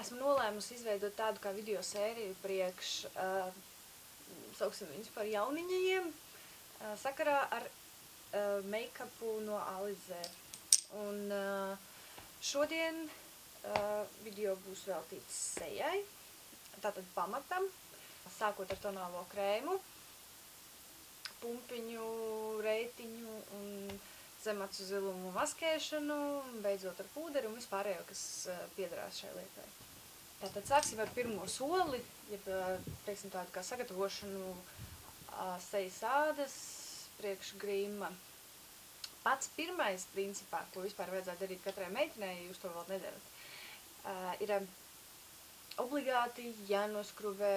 esmu nolēmusi izveidot tādu kā video sēriju priekš, sauksim viņus par jauniņajiem, sakarā ar make-upu no Alizē. Un šodien video būs veltīts sejai, tātad pamatam, sākot ar tonālo krēmu, pumpiņu, reitiņu un zemacu zilumu maskēšanu, beidzot ar pūderi un vispārējo, kas piederās šai lietai. Tātad sāksim ar pirmo soli, jeb, teiksim, tādu kā sagatavošanu sejas ādas priekš grima. Pats pirmais principā, ko vispār vajadzētu darīt katrai meitenei, ja jūs to vēl nedarat, ir obligāti jānoskruvē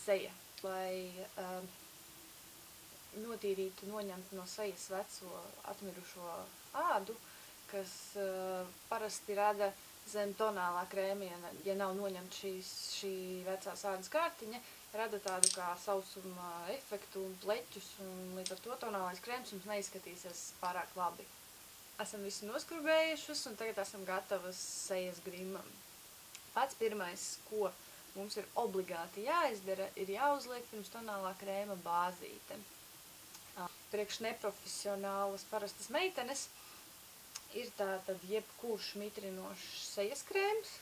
seja, lai notīrītu, noņemtu no sejas veco atmirušo ādu, kas parasti rada zem tonālā krēma, ja nav noņemta šī vecās ādas kārtiņa, rada tādu kā sausuma efektu un pleķus, un līdz ar to tonālais krēms jums neizskatīsies pārāk labi. Esam visu noskrubējušas, un tagad esam gatavas sejas grimam. Pats pirmais, ko mums ir obligāti jāizdara, ir jāuzliek pirms tonālā krēma bāzīte. Priekš neprofesionālas parastas meitenes ir tātad jebkurš mitrinošs sejas krēms.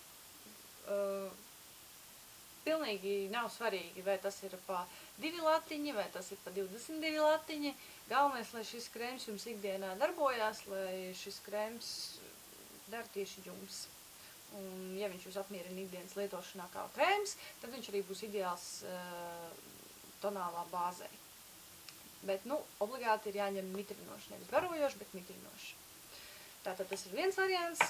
Pilnīgi nav svarīgi, vai tas ir pa 2 latiņi, vai tas ir pa 22 latiņi. Galvenais, lai šis krēms jums ikdienā darbojās, lai šis krēms dar tieši jums. Un, ja viņš jūs apmierina ikdienas lietošanā kā krēms, tad viņš arī būs ideāls tonālā bāzē. Bet, obligāti ir jāņem mitrinoši, nevis barojoši, bet mitrinoši. Tātad tas ir viens variants.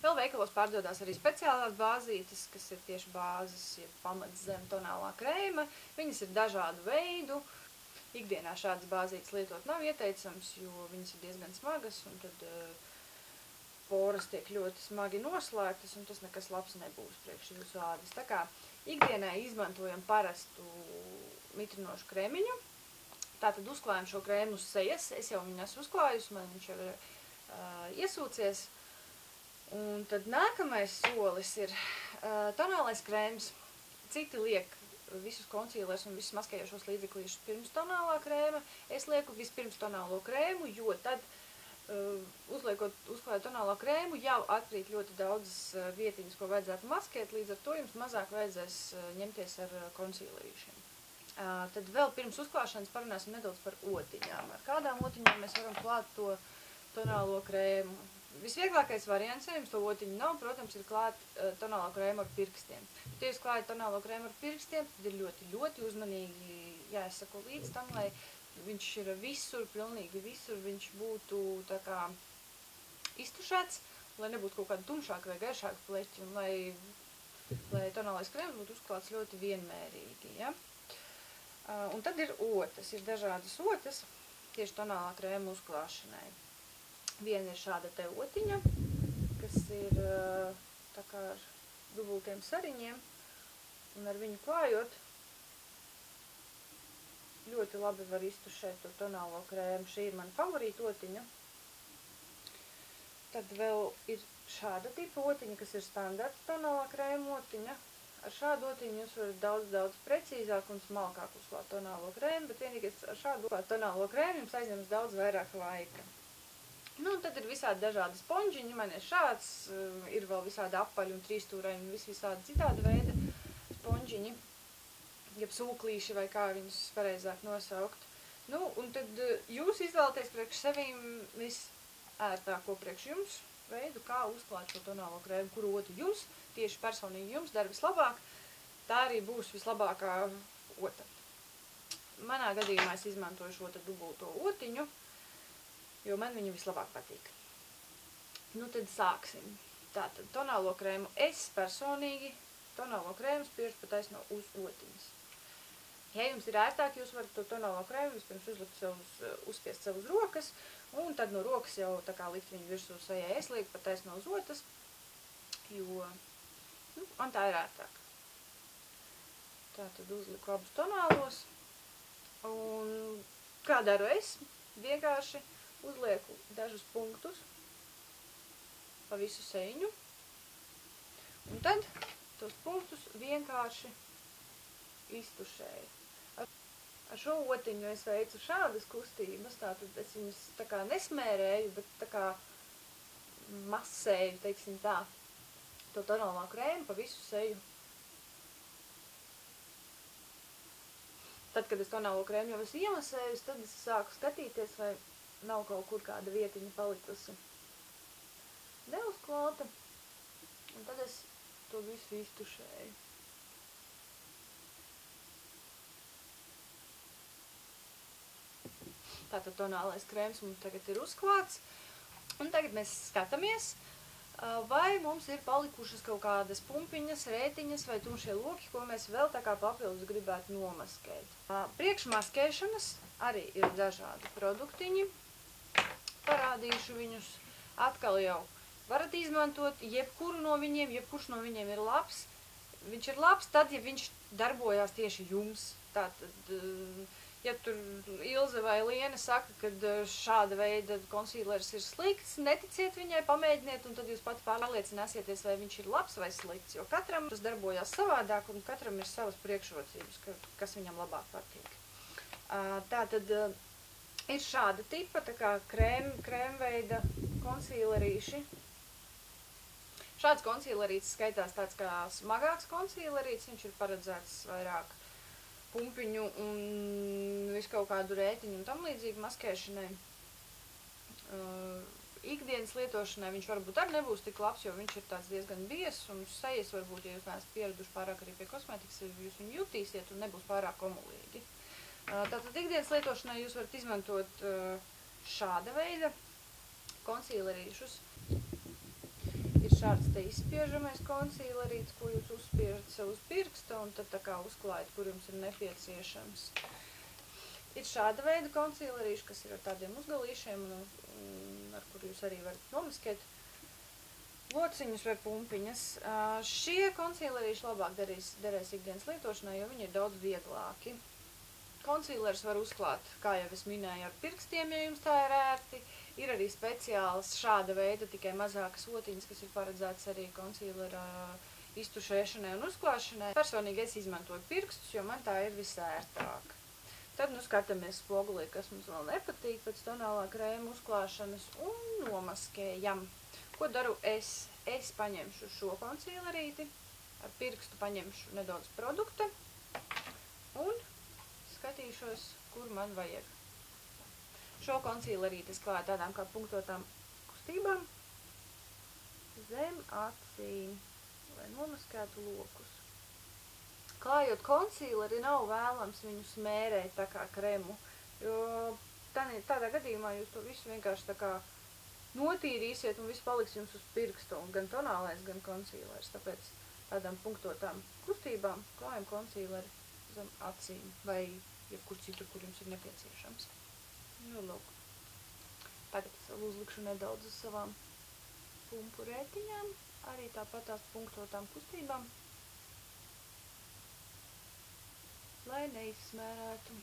Vēl veikalos pārdodās arī speciālās bāzītes, kas ir tieši bāzes, ja pamats zem tonālā krēma. Viņas ir dažādu veidu. Ikdienā šādas bāzītes lietot nav ieteicams, jo viņas ir diezgan smagas, un tad poras tiek ļoti smagi noslēgtas, un tas nekas labs nebūs priekš jūsu ādas. Tā kā ikdienā izmantojam parastu mitrinošu krēmiņu. Tātad uzklājam šo krēmu uz sejas. Es jau viņu esmu uzklājusi, man viņš jau ir iesūcies. Un tad nākamais solis ir tonālais krēms. Citi liek visus konsīlers un visus maskējošos līdzeklīšus pirms tonālā krēma. Es lieku vispirms tonālo krēmu, jo tad, uzklājot tonālo krēmu, jau atkrīt ļoti daudzas vietiņas, ko vajadzētu maskēt, līdz ar to jums mazāk vajadzēs ņemties ar konsīlerīšiem. Tad vēl pirms uzklāšanas parunāsim nedaudz par otiņām. Ar kādām otiņām mēs varam klāt to tonālo krēmu? Visvieglākais variants, ja jums to otiņu nav, protams, ir klāt tonālo krēmu ar pirkstiem. Ja jūs klājat tonālo krēmu ar pirkstiem, tad ir ļoti, ļoti uzmanīgi jāsako līdz tam, lai viņš ir visur, pilnīgi visur, viņš būtu tā kā iztušēts, lai nebūtu kaut kāda tumšāka vai gaišāka pleķi, un lai tonālais krēms būtu uzklāts ļoti vienmērīgi, ja? Un tad ir otas, ir dažādas otas tieši tonālā krēma uzklāšanai. Viena ir šāda te otiņa, kas ir tā kā ar dubultiem sariņiem, un ar viņu klājot ļoti labi var iztušēt to tonālo krēmu. Šī ir mana favorīta otiņa. Tad vēl ir šāda tipa otiņa, kas ir standarta tonālā krēma otiņa. Ar šādu otiņu jūs varat daudz precīzāk un smalkāk uzklāt tonālo krēmu, bet vienīgais ar šādu tonālo krēmu jums aizņems daudz vairāk laika. Un tad ir visādi dažādi sponžiņi, man ir šāds, ir vēl visādi apaļi un trīsstūraini un visādi citādi veida sponžiņi, jeb sūklīši vai kā viņus pareizāk nosaukt. Un tad jūs izvēlaties priekš sevīm visērtāko priekš jums veidu, kā uzklāt šo tonālo krēmu, kuru otu jums, tieši personīgi jums dar vislabāk, tā arī būs vislabākā ota. Manā gadījumā es izmantoju šo dubulto otiņu, jo man viņa vislabāk patīk. Tad sāksim. Tātad tonālo krēmu es personīgi, tonālo krēmu spiežu pa taisno uz otiņas. Ja jums ir ērtāk, jūs varat to tonālo krēmu vispirms uzspiest sev uz rokas, un tad no rokas jau tā kā likt viņu virsū sejai. Es lieku pa taisno uz otas, jo man tā ir ērtāk. Tātad uzliku abus tonālos, un kā daru es? Vienkārši uzlieku dažus punktus pa visu sejiņu, un tad tos punktus vienkārši iztušēju. Ar šo otiņu es veicu šādas kustības, tātad es viņus tā kā nesmērēju, bet tā kā masēju, teiksim tā, to tonālā krēmu pa visu seju. Tad, kad es tonālo krēmu jau esmu iemasējusi, tad es sāku skatīties, vai nav kaut kur kāda vietiņa palikusi neuzklāta, un tad es to visu iztušēju. Tātad tonālais krēms mums tagad ir uzklāts, un tagad mēs skatāmies, vai mums ir palikušas kaut kādas pumpiņas, rētiņas vai tumšie loki, ko mēs vēl tā kā papildus gribētu nomaskēt. Priekš maskēšanas arī ir dažādi produktiņi, parādīšu viņus. Atkal jau varat izmantot jebkuru no viņiem, jebkurš no viņiem ir labs. Viņš ir labs tad, ja viņš darbojās tieši jums. Tātad, ja tur Ilze vai Liena saka, ka šāda veida konsīlers ir slikts, neticiet viņai, pamēģiniet, un tad jūs pati pārliecināsieties, vai viņš ir labs vai slikts, jo katram tas darbojās savādāk, un katram ir savas priekšrocības, kas viņam labāk patīk. Tātad ir šāda tipa, tā kā krēmveida konsīlerīši. Šāds konsīlerīts skaitās tāds kā smagāks konsīlerīts, viņš ir paredzēts vairāk pumpiņu un visu kaut kādu rētiņu un tam līdzīgi maskēšanai. Ikdienas lietošanai viņš varbūt arī nebūs tik labs, jo viņš ir tāds diezgan biezs un sejas varbūt, ja jūs neesat pieraduši pārāk arī pie kosmētikas, jūs viņu jutīsiet un nebūs pārāk omulīgi. Tātad ikdienas lietošanai jūs varat izmantot šāda veida konsīlerīšus. Ir šāds te izspiežamais konsīlerīts, ko jūs uzspiežat sev uz pirksta un tad tā kā uzklājat, kur jums ir nepieciešams. Ir šāda veida konsīlerīši, kas ir ar tādiem uzgalīšiem, ar kur jūs arī varat nomaskēt lociņus vai pumpiņas. Šie konsīlerīši labāk derēs ikdienas lietošanai, jo viņi ir daudz vieglāki. Konsīlers var uzklāt, kā jau es minēju, ar pirkstiem, ja jums tā ir ērti. Ir arī speciāls šāda veida, tikai mazākas otiņas, kas ir paredzēts arī konsīlera iztušēšanai un uzklāšanai. Personīgi es izmantoju pirkstus, jo man tā ir visērtāk. Tad skatāmies spogulī, kas mums vēl nepatīk pēc tonālā krēma uzklāšanas un nomaskējam. Ko daru es? Es paņemšu šo konsīlerīti, ar pirkstu paņemšu nedaudz produkta un skatīšos, kur man vajag. Šo konsīlerīti es klāju tādām kā punktotām kustībām zem acīm, lai nomaskētu lokus. Klājot konsīleri, nav vēlams viņu smērēt tā kā kremu, jo tādā gadījumā jūs to visu vienkārši tā kā notīrīsiet un viss paliks jums uz pirksta, gan tonālais, gan konsīlers. Tāpēc tādām punktotām kustībām klājam konsīleri zem acīm vai jebkur citur, kur jums ir nepieciešams. Nu, lūk. Tagad es uzlikšu nedaudz uz savām pumpu rētiņām, arī tāpat tās punktotām kustībām, lai neizsmērētu.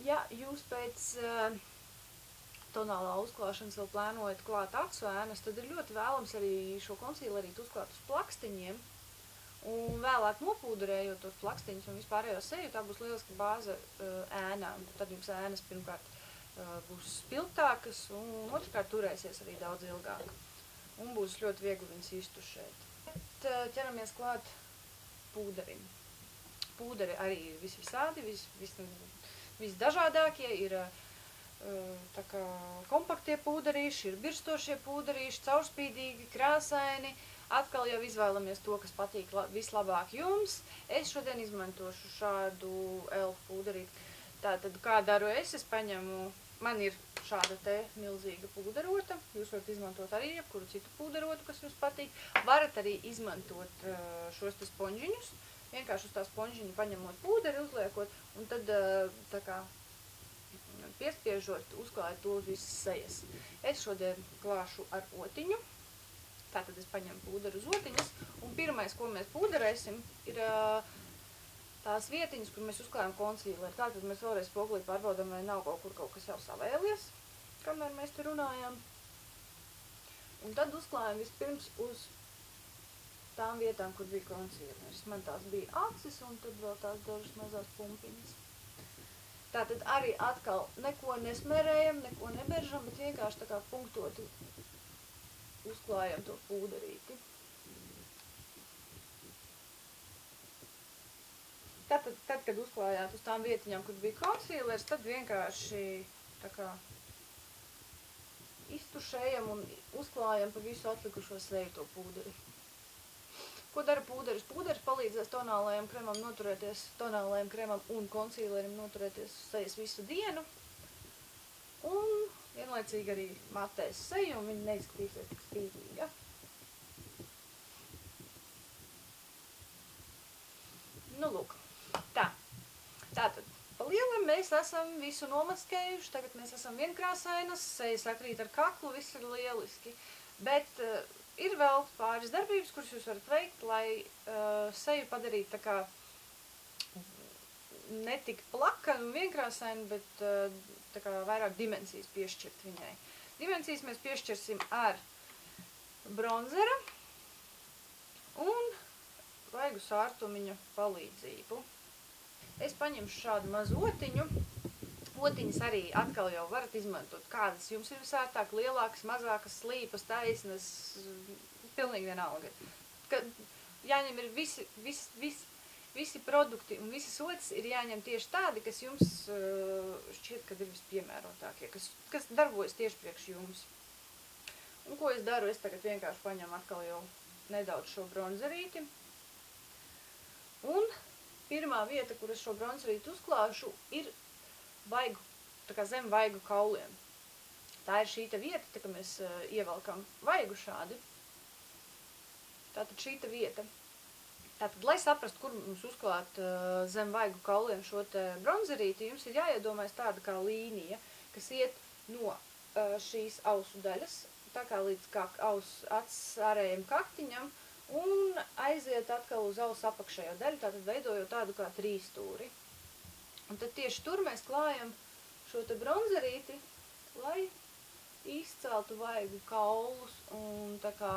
Ja jūs pēc tonālā uzklāšanas vēl plānojat klāt acu ēnas, tad ir ļoti vēlams arī šo konsīlerīti uzklāt uz plakstiņiem, un vēlāk nopūderējot tos plakstiņus un vispārējo seju, tā būs lieliska bāze ēnām. Tad jums ēnas pirmkārt būs spilgtākas un otrkārt turēsies arī daudz ilgāk. Un būs ļoti viegli viņas iztušēt. Ķeramies klāt pūderim. Pūderi arī ir visvisādi, visdažādākie. Ir tā kā kompaktie pūderīši, ir birstošie pūderīši, caurspīdīgi, krāsaini. Atkal jau izvēlamies to, kas patīk vislabāk jums. Es šodien izmantošu šādu elfu pūderīti. Tātad, kā daru es paņemu, man ir šāda te milzīga pūderota. Jūs varat izmantot arī jebkuru citu pūderotu, kas jums patīk. Varat arī izmantot šos te sponžiņus. Vienkārši uz tā sponžiņu paņemot pūderi, uzliekot, un tad tā kā piespiežot, uzklājot to uz visas sejas. Es šodien klāšu ar otiņu. Tātad es paņemu pūderu uz otiņas, un pirmais, ko mēs pūderēsim, ir tās vietiņas, kur mēs uzklājam konsīleri. Tātad mēs vēlreiz spogulī pārbaudam, vai nav kaut kur kaut kas jau savēlies, kamēr mēs te runājam. Un tad uzklājam vispirms uz tām vietām, kur bija konsīleris. Man tās bija acis un tad vēl tās dažas mazās pumpiņas. Tātad arī atkal neko nesmērējam, neko neberžam, bet vienkārši tā kā punktoti uzklājam to pūderīti. Tātad, kad uzklājāt uz tām vietiņām, kur bija konsīlers, tad vienkārši tā kā iztušējam un uzklājam pa visu atlikušo seju to pūderi. Ko dara pūderis? Pūderis palīdzēs tonālajam kremam noturēties, tonālajam kremam un konsīlerim noturēties uz sejas visu dienu. Un vienlaicīgi arī matēs seju un viņa neizskatīsies tik spīdīga. Nu, lūk. Tā. Tātad, pa lielam mēs esam visu nomaskējuši, tagad mēs esam vienkrāsainas, seja sakrīt ar kaklu, viss ir lieliski. Bet ir vēl pāris darbības, kuras jūs varat veikt, lai seju padarītu tā kā ne tik plakanu un vienkrāsainu, bet tā kā vairāk dimensijas piešķirt viņai. Dimensijas mēs piešķirsim ar bronzera un vaigu sārtumiņa palīdzību. Es paņemšu šādu mazu otiņu. Otiņas arī atkal jau varat izmantot, kādas jums ir visārtāk, lielākas, mazākas, slīpas, taisnas, pilnīgi vienalga. Jāņem ir visi produkti un visas otas ir jāņem tieši tādi, kas jums šķiet, kad ir vispiemērotākie, kas darbojas tieši priekš jums. Un ko es daru? Es tagad vienkārši paņemu atkal jau nedaudz šo bronzerīti. Un pirmā vieta, kur es šo bronzerīti uzklāšu, ir vaigu, tā kā zem vaigu kauliem. Tā ir šīta vieta, tā kā mēs ievelkam vaigu šādi. Tātad šīta vieta. Tātad, lai saprastu, kur mums uzklāt zem vaigu kauliem šo te bronzerīti, jums ir jāiedomājas tāda kā līnija, kas iet no šīs ausu daļas, tā kā līdz acis ārējiem kaktiņam, un aiziet atkal uz ausu apakšējo daļu, tātad veidojot tādu kā trīsstūri. Un tad tieši tur mēs klājam šo te bronzerīti, lai izceltu vaigu kaulus un tā kā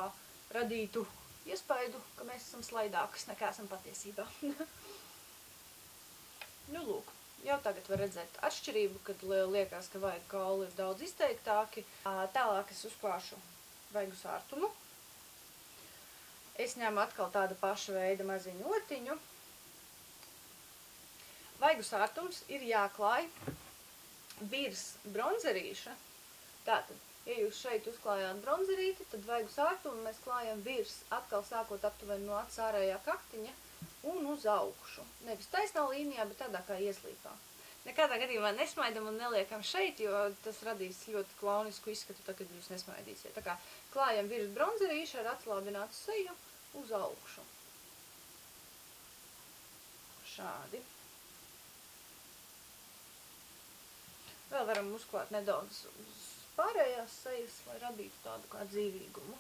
radītu iespaidu, ka mēs esam slaidākas nekā esam patiesībā. Nu, lūk, jau tagad var redzēt atšķirību, kad liekas, ka vaigu kauli ir daudz izteiktāki. Tālāk es uzklāšu vaigu sārtumu. Es ņemu atkal tāda paša veida maziņu otiņu. Vaigu sārtums ir jāklāj virs bronzerīša. Tātad, ja jūs šeit uzklājāt bronzerīti, tad vaigu sārtumu mēs klājam virs, atkal sākot aptuveni no acis ārējā kaktiņa un uz augšu. Nevis taisnā līnijā, bet tādā kā ieslīpā. Nekādā gadījumā nesmaidam un neliekam šeit, jo tas radīs ļoti klaunisku izskatu, tad, kad jūs nesmaidīsiet. Tā kā klājam virs bronzerīša ar atslābinātu seju uz augšu. Šādi. Vēl varam uzklāt nedaudz uz pārējās sejas, lai radītu tādu kā dzīvīgumu.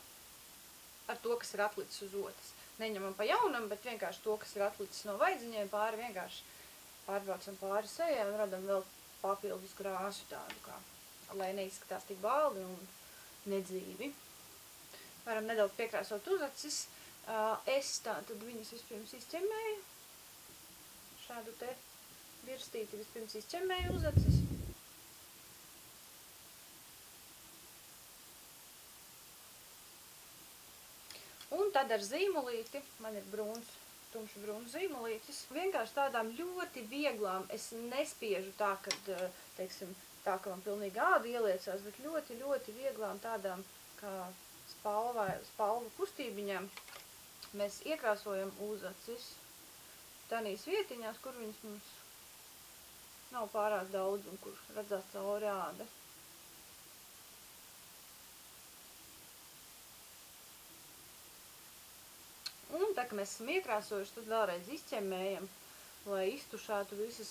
Ar to, kas ir atlicis uz otas. Neņemam pa jaunam, bet vienkārši to, kas ir atlicis no vaidziņiem, vienkārši pārbraucam pāri sejai un radam vēl papildus krāsu tādu kā, lai neizskatās tik baldi un nedzīvi. Varam nedaudz piekrāsot uz acis. Es tātad viņas vispirms izķemmēju. Šādu te virstīti vispirms izķemmēju uz acis. Un tad ar zīmolīti, man ir brūns, tumši brūns zīmolītis, vienkārši tādām ļoti vieglām, es nespiežu tā, kad, teiksim, tā, ka man pilnīgi āda ieliecās, bet ļoti, ļoti vieglām tādām kā spalvu kustībiņām mēs iekrāsojam uz acis tādīs vietiņās, kur viņas mums nav pārāk daudz un kur redzās cauri āda. Un tā, ka mēs esam iekrāsojuši, tad vēlreiz izķemmējam, lai iztušātu visas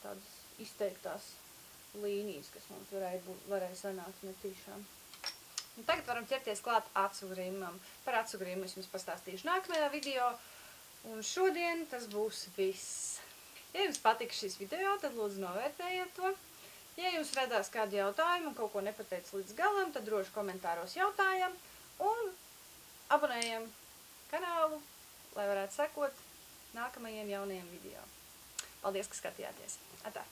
tādas izteiktās līnijas, kas mums varēja sanākt netīšām. Un tagad varam ķerties klāt acu grimam. Par acu grimu es jums pastāstīšu nākamajā video, un šodien tas būs viss. Ja jums patika šis video, tad lūdzu novērtējiet to. Ja jums radās kādi jautājumi un kaut ko nepateic līdz galam, tad droši komentāros jautājam un abonējam kanālu, lai varētu sekot nākamajiem jaunajiem video. Paldies, ka skatījāties! Atā!